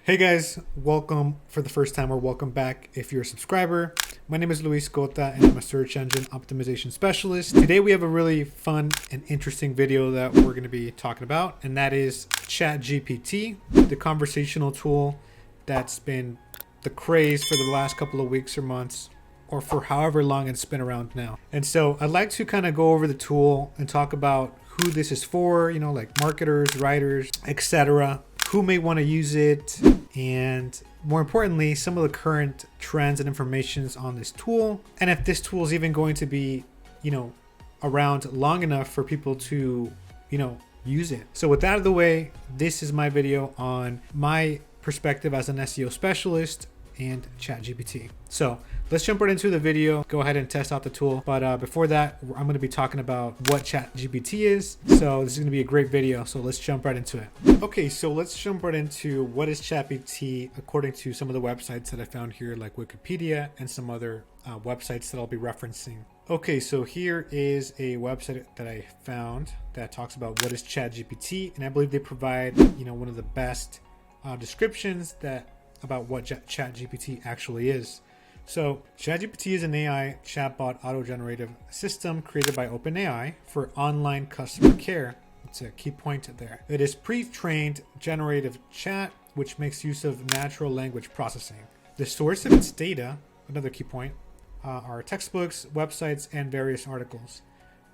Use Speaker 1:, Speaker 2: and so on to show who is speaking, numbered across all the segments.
Speaker 1: Hey guys, welcome for the first time or welcome back if you're a subscriber. My name is Luis Cota and I'm a search engine optimization specialist. Today we have a really fun and interesting video that we're going to be talking about, and that is Chatgpt, the conversational tool that's been the craze for the last couple of weeks or months, or for however long it's been around now. And so I'd like to kind of go over the tool and talk about who this is for, like marketers, writers, etc., who may want to use it, and more importantly, some of the current trends and informations on this tool, and if this tool is even going to be, around long enough for people to, use it. So with that out of the way, this is my video on my perspective as an SEO specialist and Chatgpt. So let's jump right into the video, go ahead and test out the tool. But before that, I'm going to be talking about what Chatgpt is. So this is going to be a great video. So let's jump right into it. Okay, so let's jump right into what is Chatgpt according to some of the websites that I found here, like Wikipedia and some other websites that I'll be referencing. Okay, so here is a website that I found that talks about what is Chatgpt, and I believe they provide, one of the best descriptions about what Chatgpt actually is. So Chatgpt is an AI chatbot auto-generative system created by OpenAI for online customer care. It's a key point there. It is pre-trained generative chat, which makes use of natural language processing. The source of its data, another key point, are textbooks, websites, and various articles,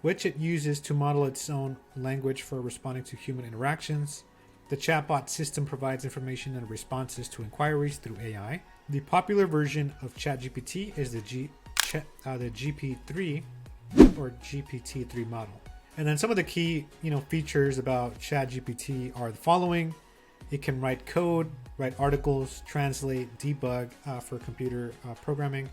Speaker 1: which it uses to model its own language for responding to human interactions. The chatbot system provides information and responses to inquiries through AI. The popular version of Chatgpt is the GP3 or GPT-3 model. And then some of the key, features about Chatgpt are the following: it can write code, write articles, translate, debug for computer programming,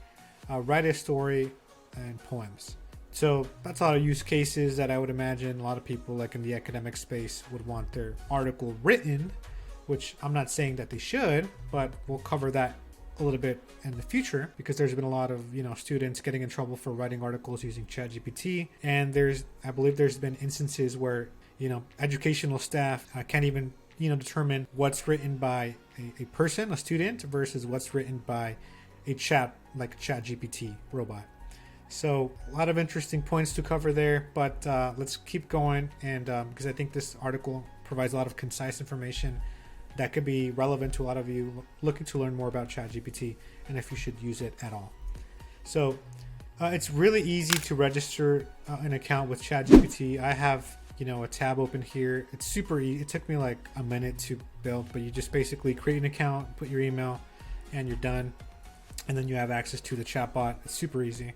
Speaker 1: write a story, and poems. So that's a lot of use cases that I would imagine a lot of people, like in the academic space, would want their article written, which I'm not saying that they should, but we'll cover that a little bit in the future, because there's been a lot of, students getting in trouble for writing articles using Chatgpt. And I believe there's been instances where, educational staff can't even, determine what's written by a person, a student, versus what's written by a chat, like Chatgpt robot. So a lot of interesting points to cover there, but let's keep going. And because I think this article provides a lot of concise information that could be relevant to a lot of you looking to learn more about Chatgpt and if you should use it at all. So it's really easy to register an account with Chatgpt. I have, a tab open here. It's super easy. It took me like a minute to build, but you just basically create an account, put your email, and you're done. And then you have access to the chatbot. It's super easy.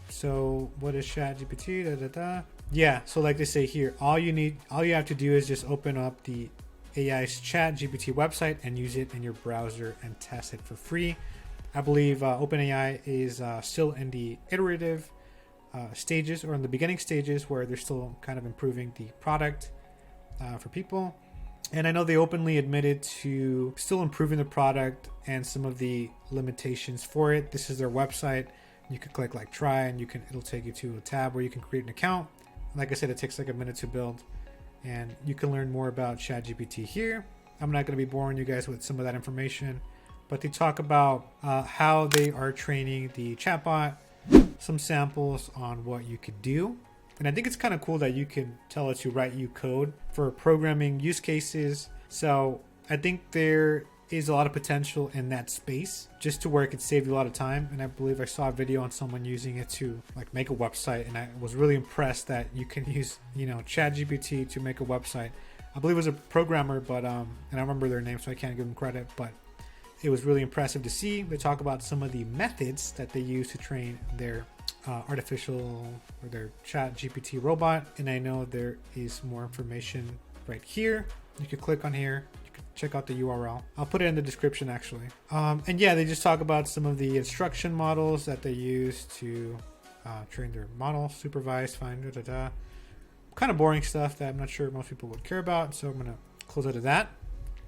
Speaker 1: So what is Chatgpt? Yeah, so like they say here, all you have to do is just open up the AI's Chatgpt website and use it in your browser and test it for free. I believe OpenAI is still in the iterative stages, or in the beginning stages, where they're still kind of improving the product for people. And I know they openly admitted to still improving the product and some of the limitations for it. This is their website. You can click like try, and it'll take you to a tab where you can create an account. Like I said, it takes like a minute to build, and you can learn more about Chatgpt here. I'm not going to be boring you guys with some of that information, but they talk about how they are training the chatbot, some samples on what you could do. And I think it's kind of cool that you can tell it to write you code for programming use cases. So I think there is a lot of potential in that space, just to where it could save you a lot of time. And I believe I saw a video on someone using it to like make a website, and I was really impressed that you can use, Chatgpt to make a website. I believe it was a programmer, but and I remember their name, so I can't give them credit, but it was really impressive to see. They talk about some of the methods that they use to train their artificial, or their Chatgpt robot. And I know there is more information right here. You can click on here. Check out the URL. I'll put it in the description actually. And yeah, they just talk about some of the instruction models that they use to train their model, supervise, find, kind of boring stuff that I'm not sure most people would care about. So I'm going to close out of that.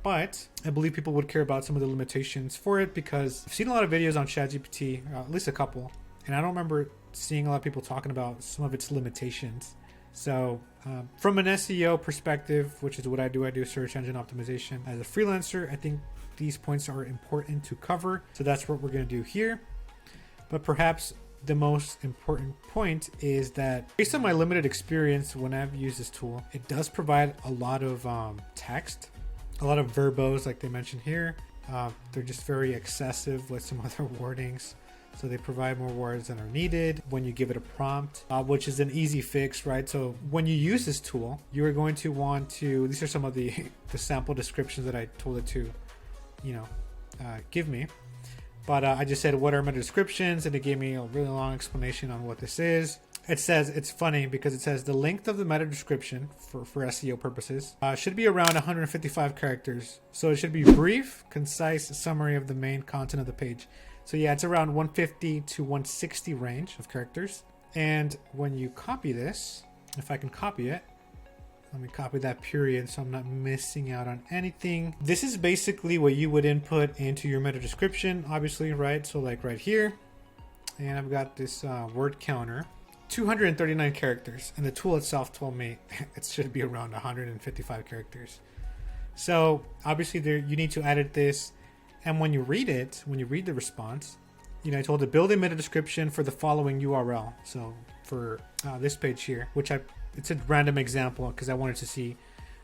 Speaker 1: But I believe people would care about some of the limitations for it, because I've seen a lot of videos on Chatgpt, at least a couple, and I don't remember seeing a lot of people talking about some of its limitations. So From an SEO perspective, which is what I do search engine optimization as a freelancer, I think these points are important to cover. So that's what we're going to do here. But perhaps the most important point is that based on my limited experience when I've used this tool, it does provide a lot of text, a lot of verbose like they mentioned here. They're just very excessive with some other wordings. So they provide more words than are needed when you give it a prompt, which is an easy fix, right? So when you use this tool, you are going to want to, these are some of the sample descriptions that I told it to, give me. But I just said, what are meta descriptions? And it gave me a really long explanation on what this is. It says, it's funny because it says the length of the meta description for SEO purposes should be around 155 characters. So it should be brief, concise summary of the main content of the page. So yeah, it's around 150 to 160 range of characters. And when you copy this, if I can copy it, let me copy that period so I'm not missing out on anything. This is basically what you would input into your meta description, obviously, right? So like right here, and I've got this word counter, 239 characters. And the tool itself told me it should be around 155 characters. So obviously you need to edit this. And when you read it, when you read the response, I told it build a meta description for the following URL. So for this page here, it's a random example because I wanted to see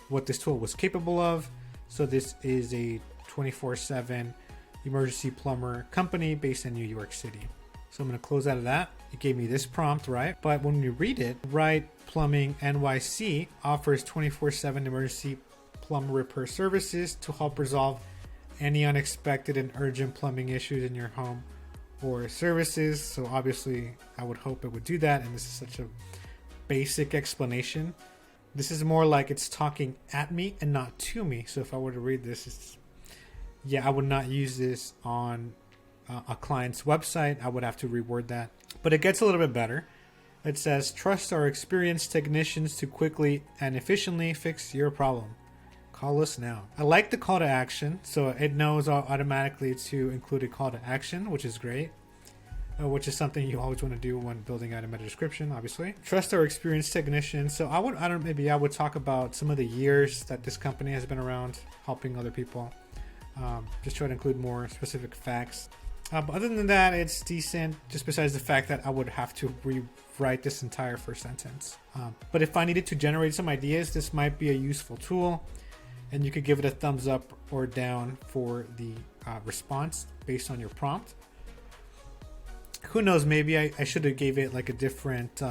Speaker 1: what this tool was capable of. So this is a 24/7 emergency plumber company based in New York City. So I'm going to close out of that. It gave me this prompt, right? But when you read it, right, Plumbing NYC offers 24/7 emergency plumber repair services to help resolve any unexpected and urgent plumbing issues in your home or services. So obviously I would hope it would do that. And this is such a basic explanation. This is more like it's talking at me and not to me. So if I were to read this, I would not use this on a client's website. I would have to reword that, but it gets a little bit better. It says, trust our experienced technicians to quickly and efficiently fix your problem. Call us now. I like the call to action, so it knows automatically to include a call to action, which is great, which is something you always want to do when building out a meta description, obviously. Trust our experienced technicians. So I would talk about some of the years that this company has been around helping other people. Just try to include more specific facts. But other than that, it's decent, just besides the fact that I would have to rewrite this entire first sentence. But if I needed to generate some ideas, this might be a useful tool. And you could give it a thumbs up or down for the response based on your prompt. Who knows, maybe I should have gave it like a different,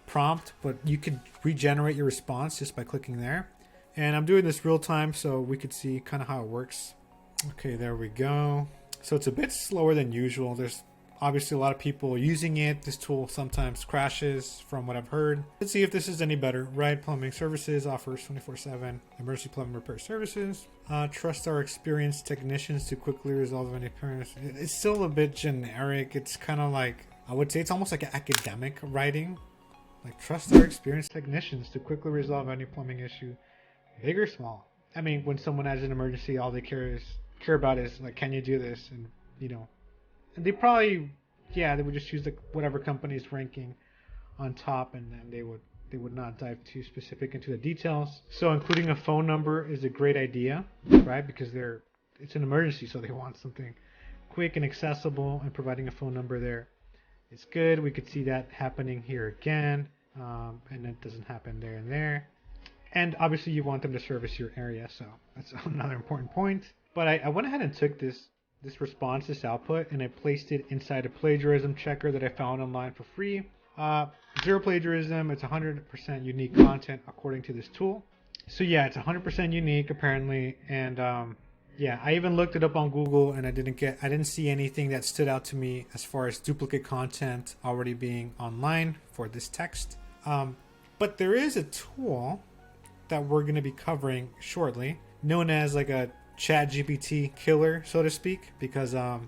Speaker 1: prompt, but you could regenerate your response just by clicking there. And I'm doing this real time so we could see kind of how it works. Okay, there we go. So it's a bit slower than usual. There's obviously a lot of people using it. This tool sometimes crashes from what I've heard. Let's see if this is any better. Right Plumbing Services offers 24/7 emergency plumbing repair services. Trust our experienced technicians to quickly resolve any appearance. It's still a bit generic. It's kind of like, I would say it's almost like academic writing. Like, trust our experienced technicians to quickly resolve any plumbing issue, big or small. I mean, when someone has an emergency, all they care about is like, can you do this? And and they probably, they would just use whatever company's ranking on top, and then they would not dive too specific into the details. So including a phone number is a great idea, right? Because it's an emergency, so they want something quick and accessible, and providing a phone number there is good. We could see that happening here again, and it doesn't happen there and there. And obviously you want them to service your area, so that's another important point. But I went ahead and took this response, this output, and I placed it inside a plagiarism checker that I found online for free. Zero plagiarism. It's 100% unique content according to this tool. So yeah, it's 100% unique apparently. And I even looked it up on Google, and I didn't see anything that stood out to me as far as duplicate content already being online for this text. But there is a tool that we're going to be covering shortly, known as like a Chat-gpt killer, so to speak, because I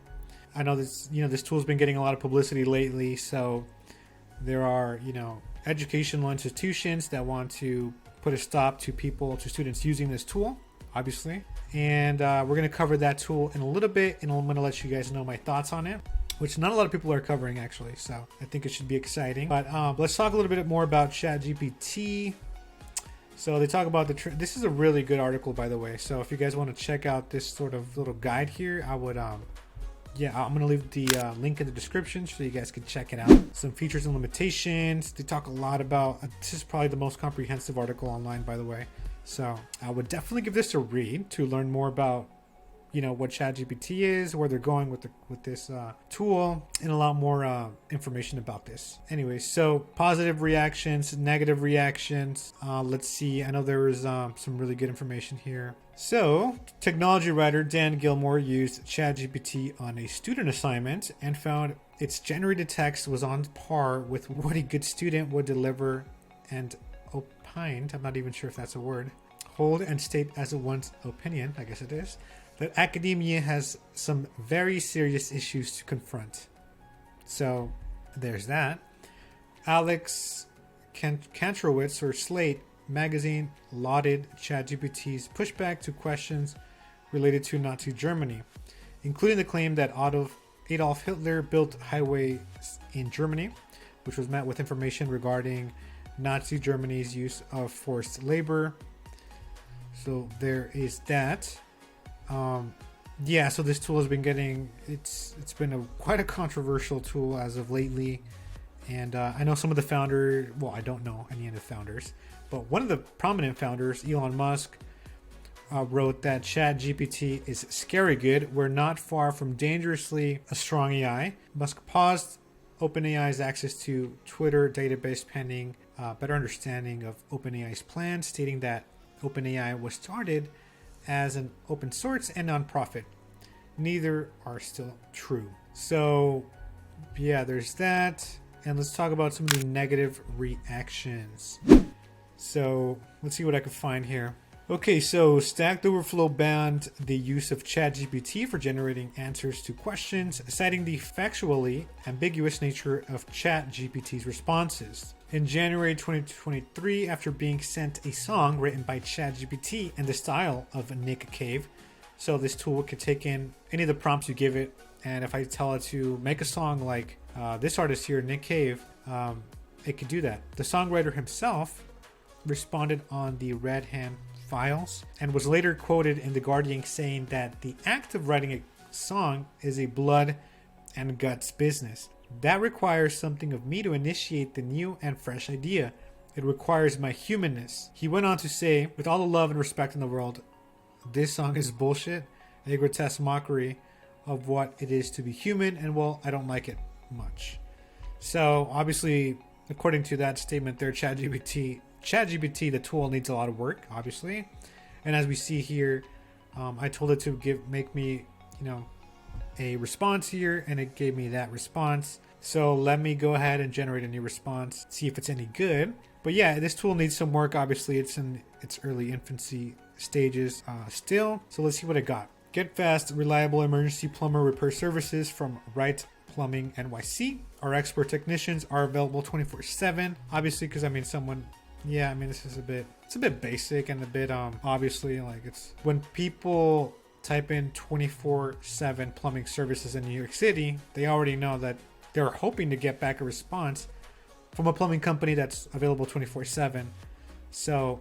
Speaker 1: know this tool's been getting a lot of publicity lately. So there are educational institutions that want to put a stop to students using this tool, obviously. And we're going to cover that tool in a little bit, and I'm going to let you guys know my thoughts on it. which not a lot of people are covering actually. So I think it should be exciting. But let's talk a little bit more about Chatgpt. So they talk about this is a really good article, by the way. So if you guys want to check out this sort of little guide here, I would yeah, I'm gonna leave the link in the description so you guys can check it out. Some features and limitations. They talk a lot about, this is probably the most comprehensive article online, by the way. So I would definitely give this a read to learn more about, you know, what Chatgpt is, where they're going with this tool, and a lot more information about this. Anyways, so positive reactions, negative reactions. Let's see. I know there was some really good information here. So, technology writer Dan Gilmore used Chatgpt on a student assignment and found its generated text was on par with what a good student would deliver, and opined, I'm not even sure if that's a word, hold and state as one's opinion, I guess it is, that academia has some very serious issues to confront. So, there's that. Alex Kantrowitz, or Slate magazine, lauded Chatgpt's pushback to questions related to Nazi Germany, including the claim that Adolf Hitler built highways in Germany, which was met with information regarding Nazi Germany's use of forced labor. So there is that. Yeah, so this tool has been getting, it's been quite a controversial tool as of lately. And I know some of the founders, well, I don't know any of the founders, but one of the prominent founders, Elon Musk, wrote that Chatgpt is scary good. We're not far from dangerously a strong AI. Musk paused OpenAI's access to Twitter database pending better understanding of OpenAI's plans, stating that OpenAI was started as an open source and nonprofit. Neither are still true. So, yeah, there's that. And let's talk about some of the negative reactions. So let's see what I can find here. Okay, so Stack Overflow banned the use of Chatgpt for generating answers to questions, citing the factually ambiguous nature of Chatgpt's responses. In January 2023, after being sent a song written by Chatgpt in the style of Nick Cave, so this tool can take in any of the prompts you give it, and if I tell it to make a song like this artist here, Nick Cave, it could do that. The songwriter himself responded on the Red Hand files and was later quoted in The Guardian saying that the act of writing a song is a blood and guts business. That requires something of me to initiate the new and fresh idea. It requires my humanness. He went on to say, with all the love and respect in the world, this song is bullshit, a grotesque mockery of what it is to be human, and well, I don't like it much. So obviously, according to that statement there, Chatgpt, the tool, needs a lot of work, obviously. And as we see here, I told it to make me, a response here, and it gave me that response. So let me go ahead and generate a new response, see if it's any good. But yeah, this tool needs some work. Obviously, it's in its early infancy stages still. So let's see what I got. Get fast, reliable emergency plumber repair services from Wright Plumbing NYC. Our expert technicians are available 24/7. Obviously, because this is it's a bit basic and a bit obviously, like, it's when people type in 24/7 plumbing services in New York City, they already know that they're hoping to get back a response from a plumbing company that's available 24/7. So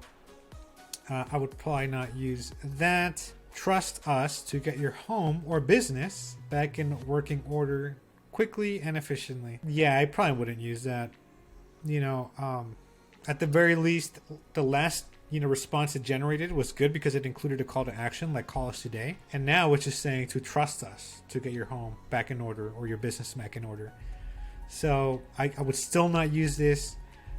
Speaker 1: I would probably not use that. Trust us to get your home or business back in working order quickly and efficiently. Yeah, I probably wouldn't use that. At the very least, the last response it generated was good because it included a call to action like call us today. And now it's just saying to trust us to get your home back in order or your business back in order. So I would still not use this.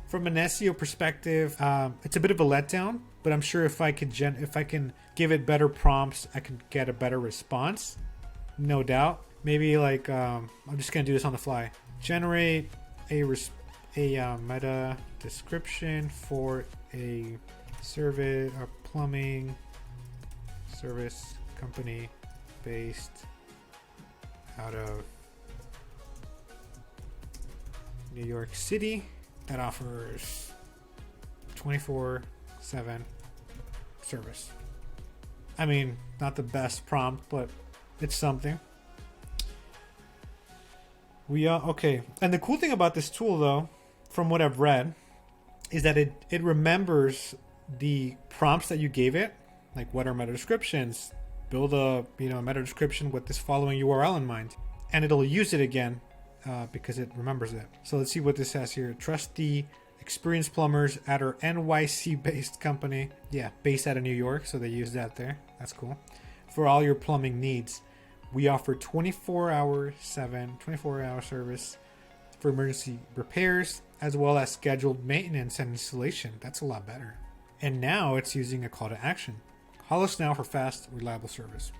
Speaker 1: From an SEO perspective, it's a bit of a letdown, but I'm sure if I can give it better prompts, I can get a better response. No doubt. Maybe like I'm just gonna do this on the fly. Generate a meta description for a service or plumbing service company based out of New York City that offers 24/7 service. I mean, not the best prompt, but it's something. We are okay. And the cool thing about this tool, though, from what I've read, is that it remembers the prompts that you gave it, like what are meta descriptions, build a meta description with this following URL in mind, and it'll use it again because it remembers it. So let's see what this says here. Trust the experienced plumbers at our NYC based company. Yeah, based out of New York, so they use that there. That's cool. For all your plumbing needs, we offer 24-hour service for emergency repairs, as well as scheduled maintenance and installation. That's a lot better. And now it's using a call to action. Call us now for fast, reliable service.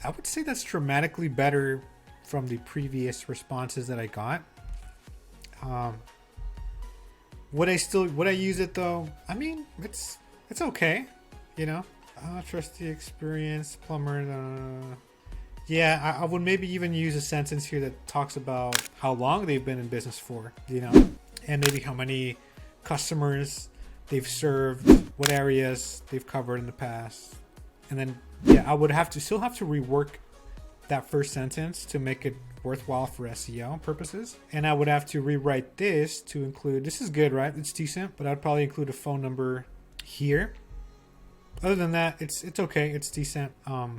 Speaker 1: I would say that's dramatically better from the previous responses that I got. Would I use it though? I mean, it's okay, you know. Trust the experienced plumber. Yeah, I would maybe even use a sentence here that talks about how long they've been in business for, you know, and maybe how many customers they've served, what areas they've covered in the past. And then, yeah, I would still have to rework that first sentence to make it worthwhile for SEO purposes. And I would have to rewrite this to include, this is good, right? It's decent, but I'd probably include a phone number here. Other than that, it's okay. It's decent.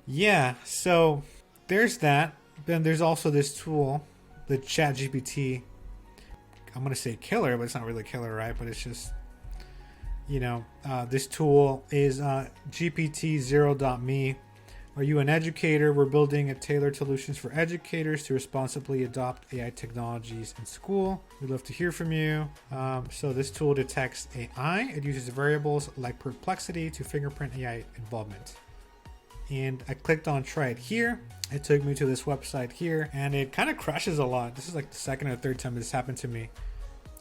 Speaker 1: Yeah, so there's that. Then there's also this tool, the Chatgpt. I'm going to say killer, but it's not really killer, right? But it's just, this tool is gpt0.me. Are you an educator? We're building a tailored solutions for educators to responsibly adopt AI technologies in school. We'd love to hear from you. So this tool detects AI. It uses variables like perplexity to fingerprint AI involvement. And I clicked on try it here. It took me to this website here, and it kind of crashes a lot. This is like the second or third time this happened to me.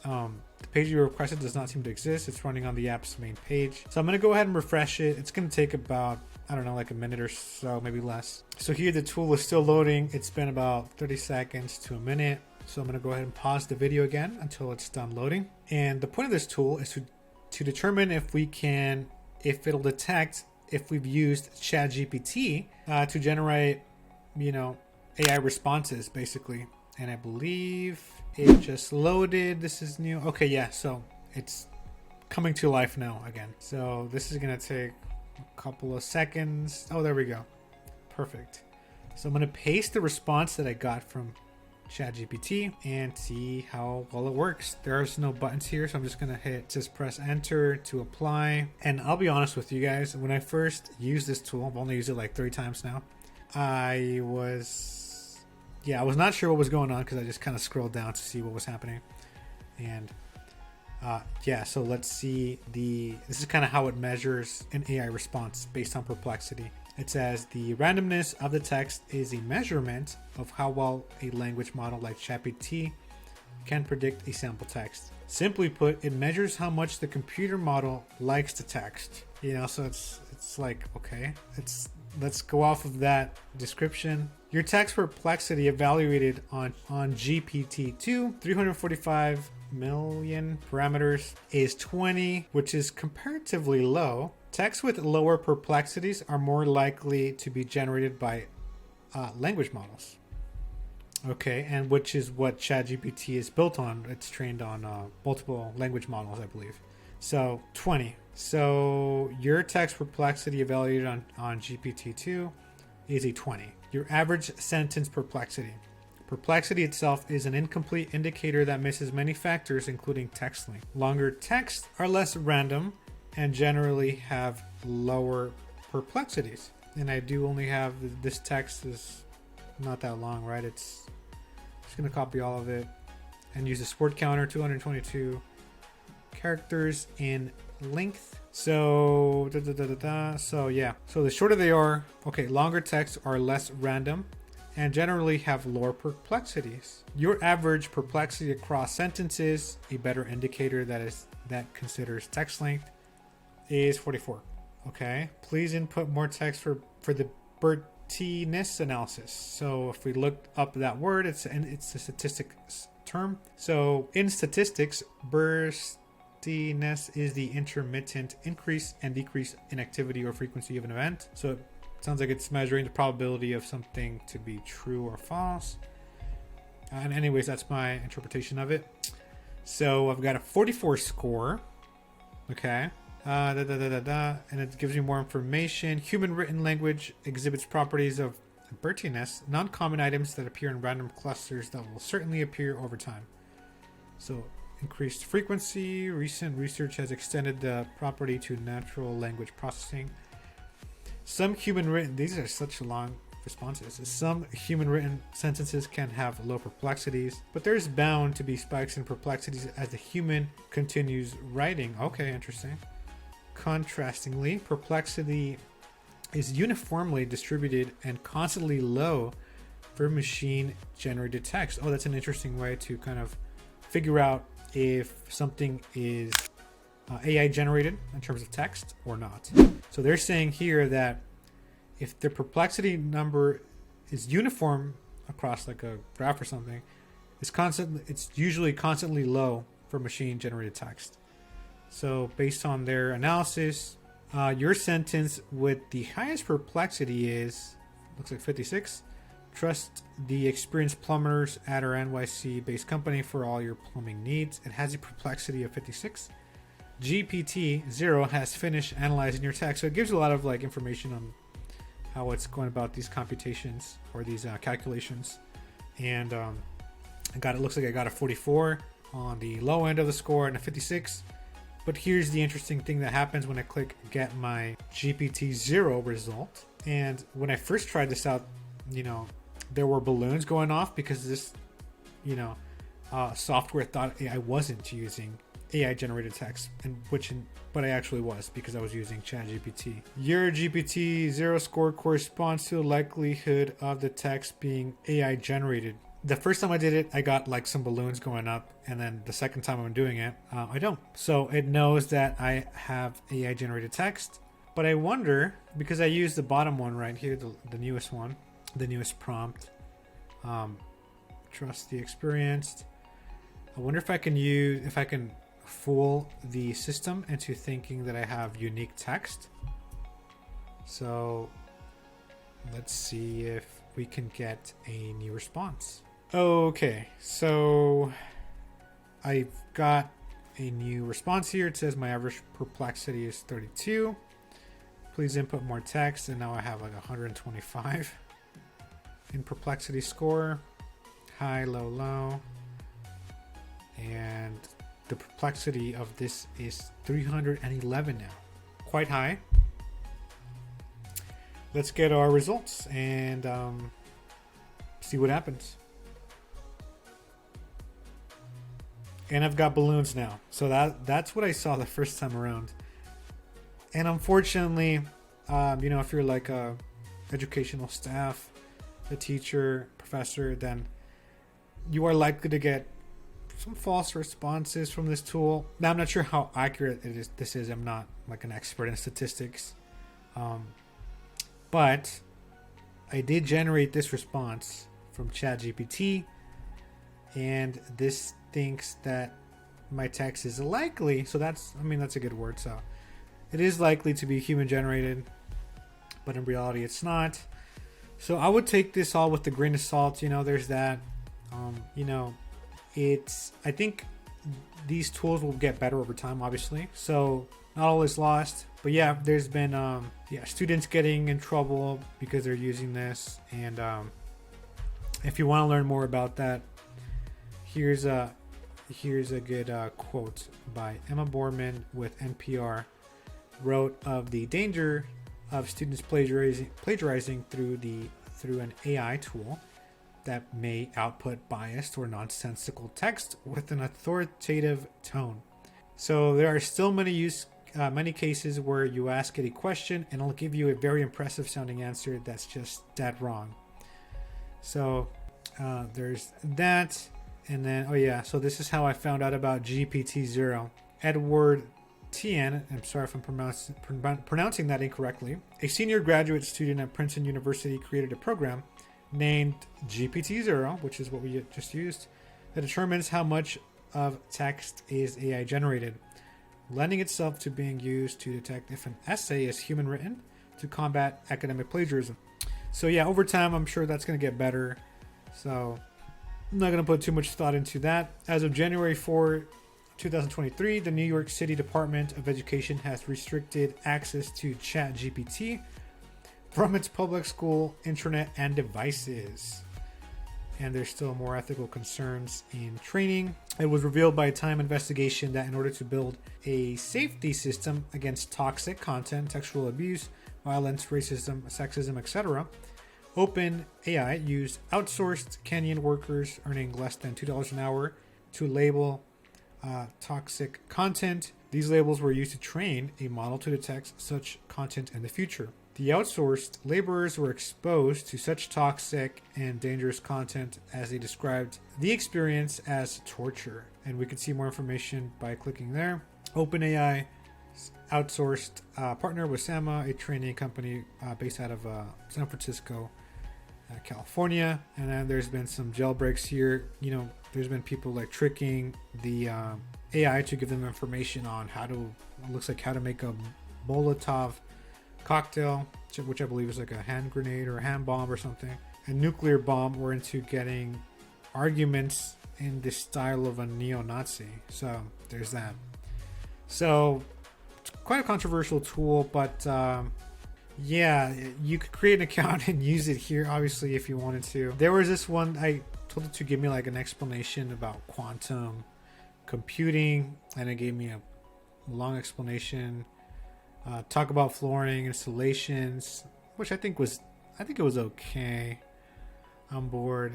Speaker 1: The page you requested does not seem to exist. It's running on the app's main page. So I'm going to go ahead and refresh it. It's going to take about, I don't know, like a minute or so, maybe less. So here the tool is still loading. It's been about 30 seconds to a minute. So I'm going to go ahead and pause the video again until it's done loading. And the point of this tool is to determine if it'll detect if we've used Chatgpt to generate, AI responses basically. And I believe it just loaded. This is new. Okay, yeah, so it's coming to life now again. So this is going to take a couple of seconds. Oh, there we go. Perfect. So I'm going to paste the response that I got from Chatgpt and see how well it works. There's no buttons here, so I'm just going to just press enter to apply. And I'll be honest with you guys, when I first used this tool, I've only used it like 3 times now. I was not sure what was going on because I just kind of scrolled down to see what was happening. And so let's see this is kind of how it measures an AI response based on perplexity. It says the randomness of the text is a measurement of how well a language model like Chat-gpt can predict a sample text. Simply put, it measures how much the computer model likes the text. So it's like, okay, let's go off of that description. Your text perplexity evaluated on GPT-2, 345 million parameters, is 20, which is comparatively low. Texts with lower perplexities are more likely to be generated by language models. Okay, and which is what Chatgpt is built on. It's trained on multiple language models, I believe. So 20. So your text perplexity evaluated on GPT-2 is a 20. Your average sentence perplexity. Perplexity itself is an incomplete indicator that misses many factors, including text length. Longer texts are less random and generally have lower perplexities. And I do only have, this text is not that long, right? It's just going to copy all of it and use this word counter, 222 characters in length. So so yeah, so the shorter they are, okay, longer texts are less random and generally have lower perplexities. Your average perplexity across sentences, a better indicator that considers text length, is 44. Okay, please input more text for the Bertiness analysis. So if we look up that word, it's a statistics term. So in statistics, Bertiness is the intermittent increase and decrease in activity or frequency of an event. So it sounds like it's measuring the probability of something to be true or false. And anyways, that's my interpretation of it. So I've got a 44 score. Okay. And it gives me more information. Human written language exhibits properties of Bertiness, non-common items that appear in random clusters that will certainly appear over time. So increased frequency. Recent research has extended the property to natural language processing. Some human written, these are such long responses. Some human written sentences can have low perplexities, but there's bound to be spikes in perplexities as the human continues writing. Okay, interesting. Contrastingly, perplexity is uniformly distributed and constantly low for machine generated text. Oh, that's an interesting way to kind of figure out if something is AI generated in terms of text or not. So they're saying here that if the perplexity number is uniform across like a graph or something, it's usually constantly low for machine generated text. So based on their analysis, your sentence with the highest perplexity looks like 56. Trust the experienced plumbers at our NYC based company for all your plumbing needs. It has a perplexity of 56. GPT Zero has finished analyzing your text. So it gives you a lot of like information on how it's going about these computations or these calculations. And it looks like I got a 44 on the low end of the score and a 56. But here's the interesting thing that happens when I click get my GPT Zero result. And when I first tried this out, there were balloons going off because this, software thought I wasn't using AI generated text, but I actually was because I was using Chatgpt. Your GPT Zero score corresponds to the likelihood of the text being AI generated. The first time I did it, I got like some balloons going up, and then the second time I'm doing it, I don't. So it knows that I have AI generated text, but I wonder, because I used the bottom one right here, the newest one, the newest prompt, trust the experienced. I wonder if I can fool the system into thinking that I have unique text. So let's see if we can get a new response. Okay, so I've got a new response here. It says my average perplexity is 32. Please input more text, and now I have like 125 in perplexity score. High, low, low. And the perplexity of this is 311 now. Quite high. Let's get our results and see what happens. And I've got balloons now. So that's what I saw the first time around. And unfortunately, if you're like a educational staff, a teacher, professor, then you are likely to get some false responses from this tool. Now, I'm not sure how accurate this is. I'm not like an expert in statistics. But I did generate this response from ChatGPT, and this thinks that my text is likely, so that's a good word. So it is likely to be human generated, but in reality it's not. So I would take this all with a grain of salt. There's that. I think these tools will get better over time, obviously. So not all is lost. But yeah, there's been students getting in trouble because they're using this. And if you want to learn more about that, here's a good quote by Emma Borman with NPR. Wrote of the danger of students plagiarizing through an AI tool that may output biased or nonsensical text with an authoritative tone. So there are still many cases where you ask it a question and it'll give you a very impressive sounding answer that's just dead wrong. So there's that. And then, so this is how I found out about GPT Zero. Edward Tien, I'm sorry if I'm pronouncing that incorrectly, a senior graduate student at Princeton University, created a program named GPT Zero, which is what we just used, that determines how much of text is AI generated, lending itself to being used to detect if an essay is human written to combat academic plagiarism. So yeah, over time, I'm sure that's going to get better. So I'm not going to put too much thought into that. As of January 4, 2023, the New York City Department of Education has restricted access to Chatgpt from its public school, intranet, and devices. And there's still more ethical concerns in training. It was revealed by a Time investigation that in order to build a safety system against toxic content, sexual abuse, violence, racism, sexism, etc., OpenAI used outsourced Kenyan workers earning less than $2 an hour to label toxic content. These labels were used to train a model to detect such content in the future. The outsourced laborers were exposed to such toxic and dangerous content as they described the experience as torture. And we can see more information by clicking there. OpenAI outsourced partner with Sama, a training company based out of San Francisco, California. And then there's been some jailbreaks here. There's been people like tricking the AI to give them information on how to make a Molotov cocktail, which I believe is like a hand grenade or a hand bomb or something, a nuclear bomb, or into getting arguments in the style of a neo-Nazi. So there's that. So it's quite a controversial tool, but yeah, you could create an account and use it here, obviously, if you wanted to. There was this one, I told it to give me like an explanation about quantum computing, and it gave me a long explanation. Talk about flooring installations, which I think it was okay. I'm bored.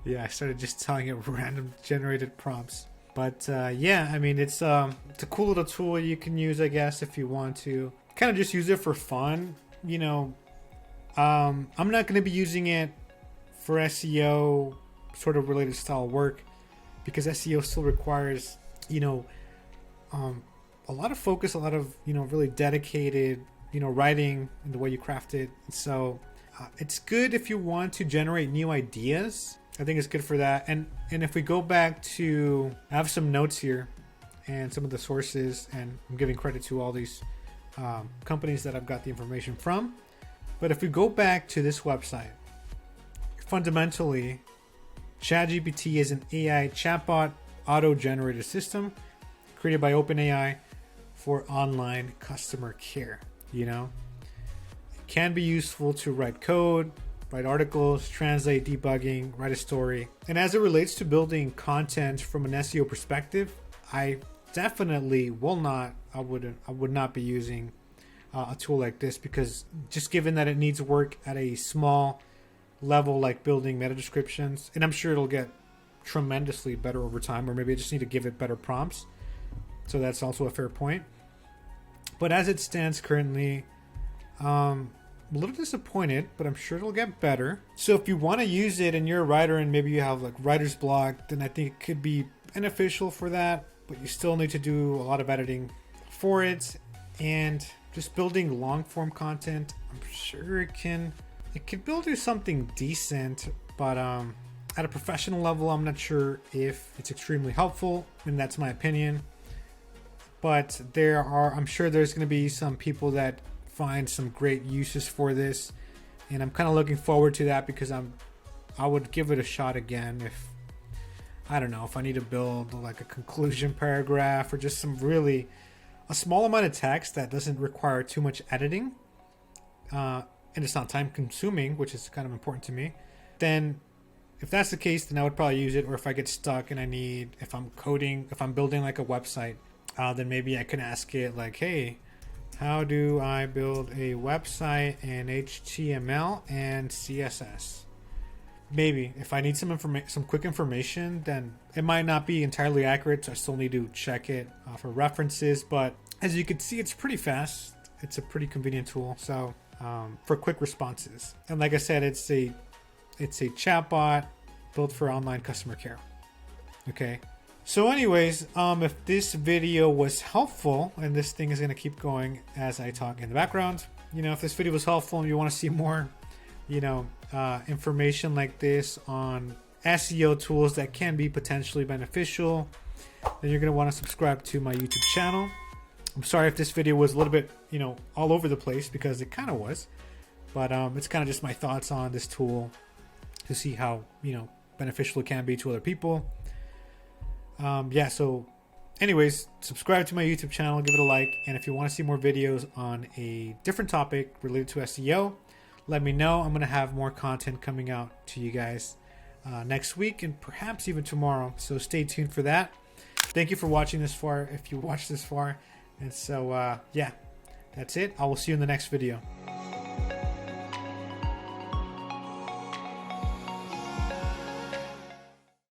Speaker 1: Yeah, I started just telling it random generated prompts. But yeah, I mean, it's a cool little tool you can use, I guess, if you want to. Kind of just use it for fun. I'm not going to be using it for SEO sort of related style work, because SEO still requires, a lot of focus, a lot of, really dedicated, writing and the way you craft it. So it's good if you want to generate new ideas. I think it's good for that. And if we go back to, I have some notes here and some of the sources, and I'm giving credit to all these companies that I've got the information from. But if we go back to this website, fundamentally, Chatgpt is an AI chatbot auto-generated system created by OpenAI for online customer care. It can be useful to write code, write articles, translate, debugging, write a story. And as it relates to building content from an SEO perspective, I definitely would not be using a tool like this, because just given that it needs work at a small level, like building meta descriptions, and I'm sure it'll get tremendously better over time, or maybe I just need to give it better prompts. So that's also a fair point. But as it stands currently, I'm a little disappointed, but I'm sure it'll get better. So if you want to use it and you're a writer and maybe you have like writer's block, then I think it could be beneficial for that. But you still need to do a lot of editing for it, and just building long form content. I'm sure it could build you something decent, but at a professional level, I'm not sure if it's extremely helpful, and that's my opinion. But I'm sure there's going to be some people that find some great uses for this, and I'm kind of looking forward to that, because I would give it a shot again if I need to build like a conclusion paragraph or just a small amount of text that doesn't require too much editing, and it's not time consuming, which is kind of important to me. Then if that's the case, then I would probably use it. Or if I get stuck and if I'm building like a website, then maybe I can ask it like, hey, how do I build a website in HTML and CSS? Maybe if I need some quick information, then it might not be entirely accurate, so I still need to check it for references. But as you can see, it's pretty fast. It's a pretty convenient tool. So for quick responses, and like I said, it's a chatbot built for online customer care. Okay. So anyways, if this video was helpful, and this thing is going to keep going as I talk in the background, if this video was helpful and you want to see more, information like this on SEO tools that can be potentially beneficial, then you're going to want to subscribe to my YouTube channel. I'm sorry if this video was a little bit, all over the place, because it kind of was, but it's kind of just my thoughts on this tool to see how, beneficial it can be to other people. Yeah, so anyways, subscribe to my YouTube channel, give it a like, and if you want to see more videos on a different topic related to SEO, let me know. I'm going to have more content coming out to you guys next week and perhaps even tomorrow, so stay tuned for that. Thank you for watching this far, if you watched this far. And so yeah, that's it. I will see you in the next video.